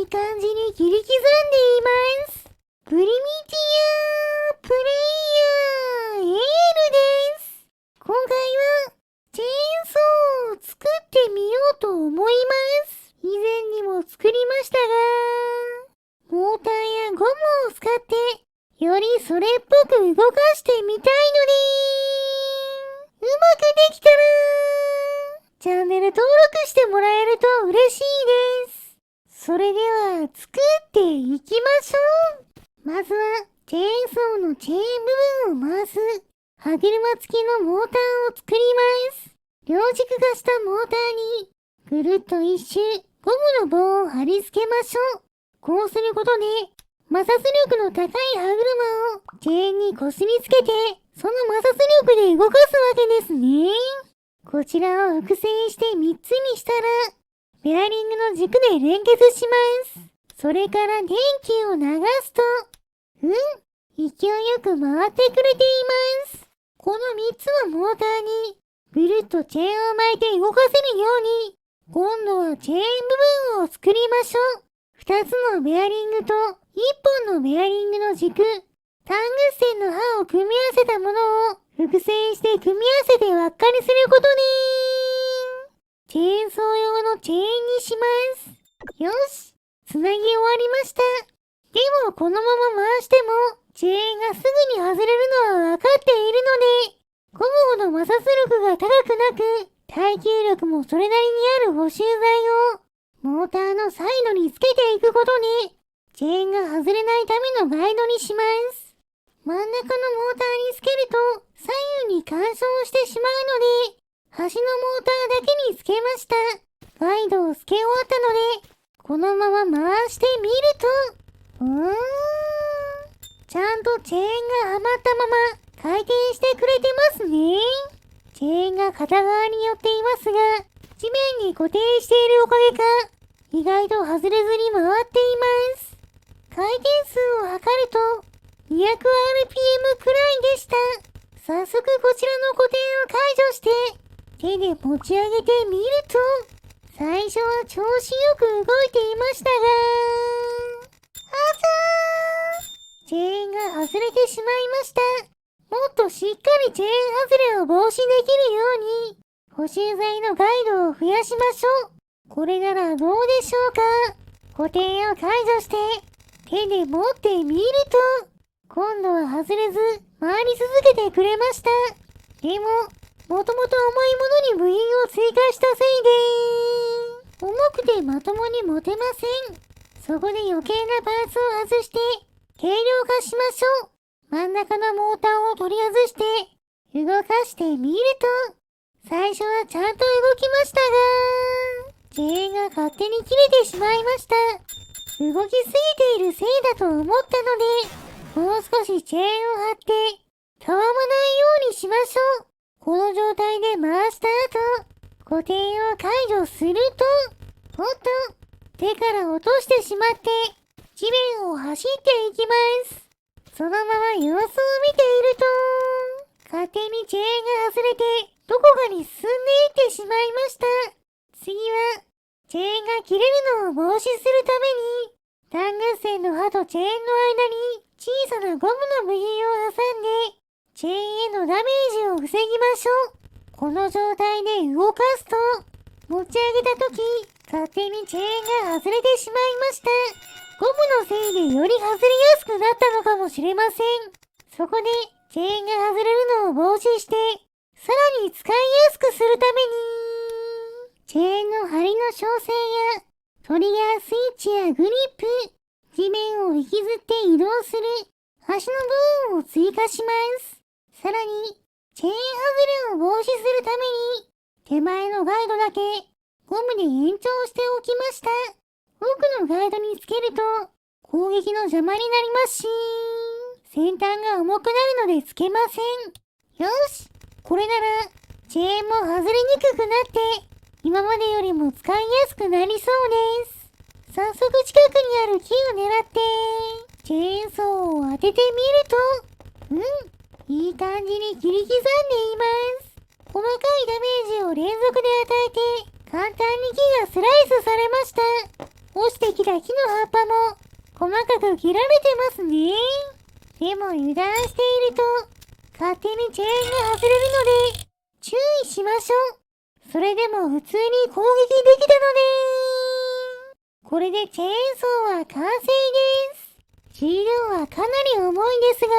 いい感じに切り刻んでいます。プリミティアプレイヤーエールです。今回はチェーンソーを作ってみようと思います。以前にも作りましたが、モーターやゴムを使ってよりそれっぽく動かしてみたいので、うまくできたらチャンネル登録してもらえると嬉しいです。それでは作っていきましょう。まずはチェーンソーのチェーン部分を回す歯車付きのモーターを作ります。両軸化したモーターにぐるっと一周ゴムの棒を貼り付けましょう。こうすることで摩擦力の高い歯車をチェーンにこすりつけて、その摩擦力で動かすわけですね。こちらを複製して3つにしたら、ベアリングの軸で連結します。それから電気を流すと、勢いよく回ってくれています。この3つのモーターにぐるっとチェーンを巻いて動かせるように、今度はチェーン部分を作りましょう。2つのベアリングと1本のベアリングの軸、タングステンの刃を組み合わせたものを複製して組み合わせて輪っかにすることで、チェーンソー用のチェーンにします。よし、つなぎ終わりました。でもこのまま回してもチェーンがすぐに外れるのは分かっているので、ゴムほど摩擦力が高くなく、耐久力もそれなりにある補修材をモーターのサイドにつけていくことで、チェーンが外れないためのガイドにします。真ん中のモーターにつけると左右に干渉してしまうので、端のモーターだけにつけました。ガイドをつけ終わったので、このまま回してみると、ちゃんとチェーンがはまったまま回転してくれてますね。チェーンが片側に寄っていますが、地面に固定しているおかげか、意外と外れずに回っています。回転数を測ると 200rpm くらいでした。早速こちらの固定を解除して手で持ち上げてみると、最初は調子よく動いていましたが、チェーンが外れてしまいました。もっとしっかりチェーン外れを防止できるように補修材のガイドを増やしましょう。これならどうでしょうか。固定を解除して手で持ってみると、今度は外れず回り続けてくれました。でも、もともと重いものに部品を追加したせいで、重くてまともに持てません。そこで余計なパーツを外して軽量化しましょう。真ん中のモーターを取り外して動かしてみると、最初はちゃんと動きましたが、チェーンが勝手に切れてしまいました。動きすぎているせいだと思ったので、もう少しチェーンを張ってたわまないようにしましょう。この状態で回した後、固定を解除すると、おっと、手から落としてしまって地面を走っていきます。そのまま様子を見ていると、勝手にチェーンが外れてどこかに進んでいってしまいました。次はチェーンが切れるのを防止するために、タングステンの刃とチェーンの間に小さなゴムの部品を挟んで、チェーンへのダメージを防ぎましょう。この状態で動かすと、持ち上げた時、勝手にチェーンが外れてしまいました。ゴムのせいでより外れやすくなったのかもしれません。そこで、チェーンが外れるのを防止して、さらに使いやすくするために、チェーンの針の調整や、トリガースイッチやグリップ、地面を引きずって移動する端の部分を追加します。さらに、チェーン外れを防止するために、手前のガイドだけゴムで延長しておきました。奥のガイドにつけると攻撃の邪魔になりますし、先端が重くなるのでつけません。よし、これならチェーンも外れにくくなって今までよりも使いやすくなりそうです。早速近くにある木を狙ってチェーンソーを当ててみると、いい感じに切り刻んでいます。細かいダメージを連続で与えて簡単に木がスライスされました。お落ちてきた木の葉っぱも細かく切られてますね。でも油断していると勝手にチェーンが外れるので注意しましょう。それでも普通に攻撃できたので、これでチェーンソーは完成です。重量はかなり重いですが、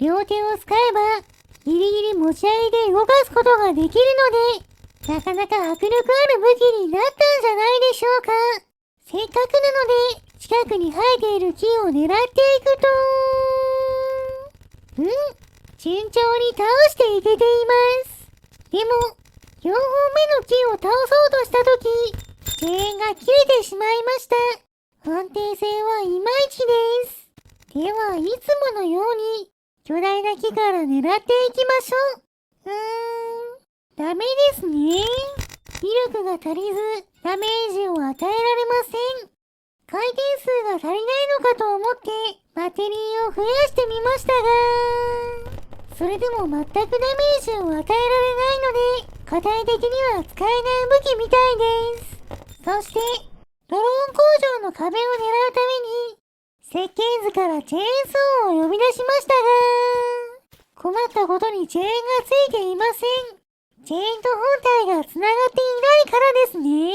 両手を使えばギリギリ持ち上げて動かすことができるので、なかなか迫力ある武器になったんじゃないでしょうか。せっかくなので近くに生えている木を狙っていくと、順調に倒していけています。でも、4本目の木を倒そうとしたとき、チェーンが切れてしまいました。安定性はいまいちです。では、いつものように巨大な木から狙っていきましょう。ダメですね。威力が足りず、ダメージを与えられません。回転数が足りないのかと思って、バッテリーを増やしてみましたが、それでも全くダメージを与えられないので、具体的には使えない武器みたいです。そして、ドローン工場の壁を狙うために、設計図からチェーンソーを呼び出しましたが、困ったことにチェーンがついていません。チェーンと本体が繋がっていないからですね。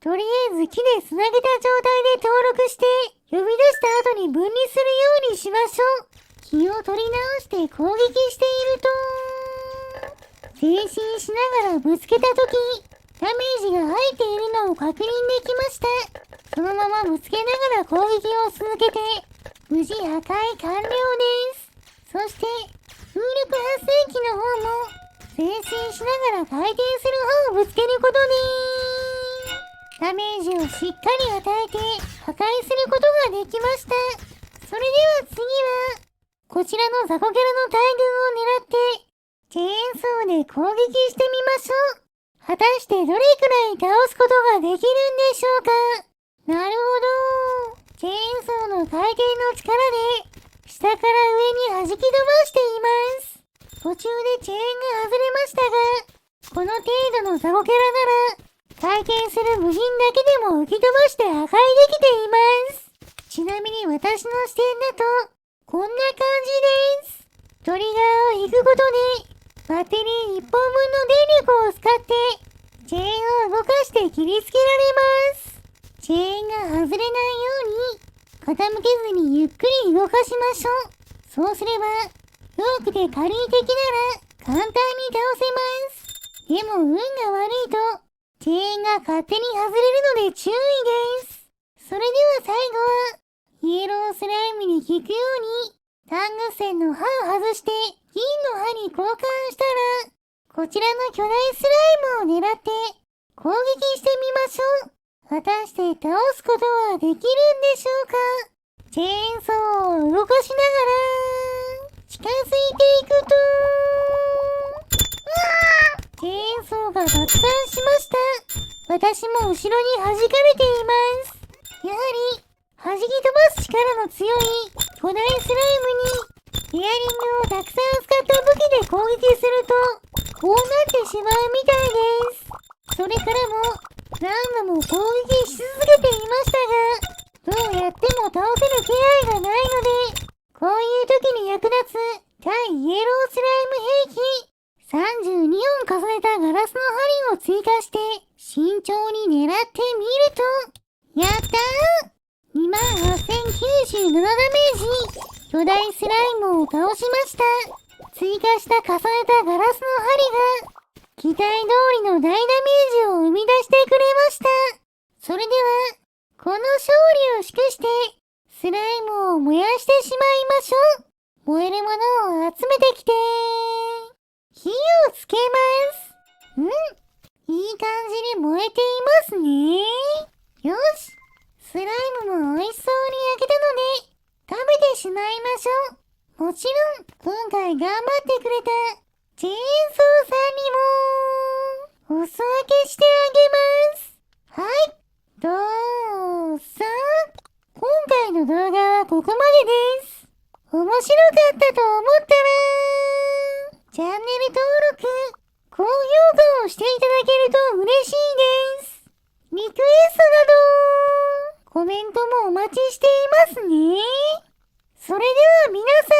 とりあえず木で繋げた状態で登録して、呼び出した後に分離するようにしましょう。気を取り直して攻撃していると、前進しながらぶつけたとき、ダメージが入っているのを確認できました。そのままぶつけながら攻撃を続けて、無事破壊完了です。そして、風力発生機の方も、前進しながら回転する方をぶつけることで、ダメージをしっかり与えて破壊することができました。それでは次は、こちらの雑魚キャラの大群を狙って、チェーンソーで攻撃してみましょう。果たしてどれくらい倒すことができるんでしょうか。なるほど。チェーンソーの回転の力で、下から上に弾き飛ばしています。途中でチェーンが外れましたが、この程度の雑魚キャラなら、回転する部品だけでも浮き飛ばして破壊できています。ちなみに私の視点だと、こんな感じです。トリガーを引くことで、バッテリー1本分の電力を使って、チェーンを動かして切りつけられます。チェーンが外れないように、傾けずにゆっくり動かしましょう。そうすれば、弱くて軽い敵なら簡単に倒せます。でも運が悪いと、チェーンが勝手に外れるので注意です。それでは最後は、イエロースライムに効くように、タングステンの刃を外して銀の刃に交換したら、こちらの巨大スライムを狙って攻撃してみましょう。果たして倒すことはできるんでしょうか。チェーンソーを動かしながら近づいていくと、チェーンソーが爆散しました。私も後ろに弾かれています。やはり弾き飛ばす力の強い巨大スライムにエアリングをたくさん使った武器で攻撃するとこうなってしまうみたいです。それからも何度も攻撃し続けていましたが、どうやっても倒せる気配がないので、こういう時に役立つ対イエロースライム兵器32本重ねたガラスの針を追加して慎重に狙ってみると、やったー！28,097ダメージ！巨大スライムを倒しました。追加した重ねたガラスの針が、期待通りの大ダメージを生み出してくれました。それでは、この勝利を祝して、スライムを燃やしてしまいましょう。燃えるものを集めてきて、火をつけます。いい感じに燃えていますね。よし。スライムも美味しそうに焼けたので、食べてしまいましょう。もちろん、今回頑張ってくれた、チェーンソーさんにも、お裾分けしてあげます。はい、どうぞ。今回の動画はここまでです。面白かったと思ったら、チャンネル登録、高評価をしていただけると嬉しいです。リクエストなどコメントもお待ちしていますね。それでは皆さ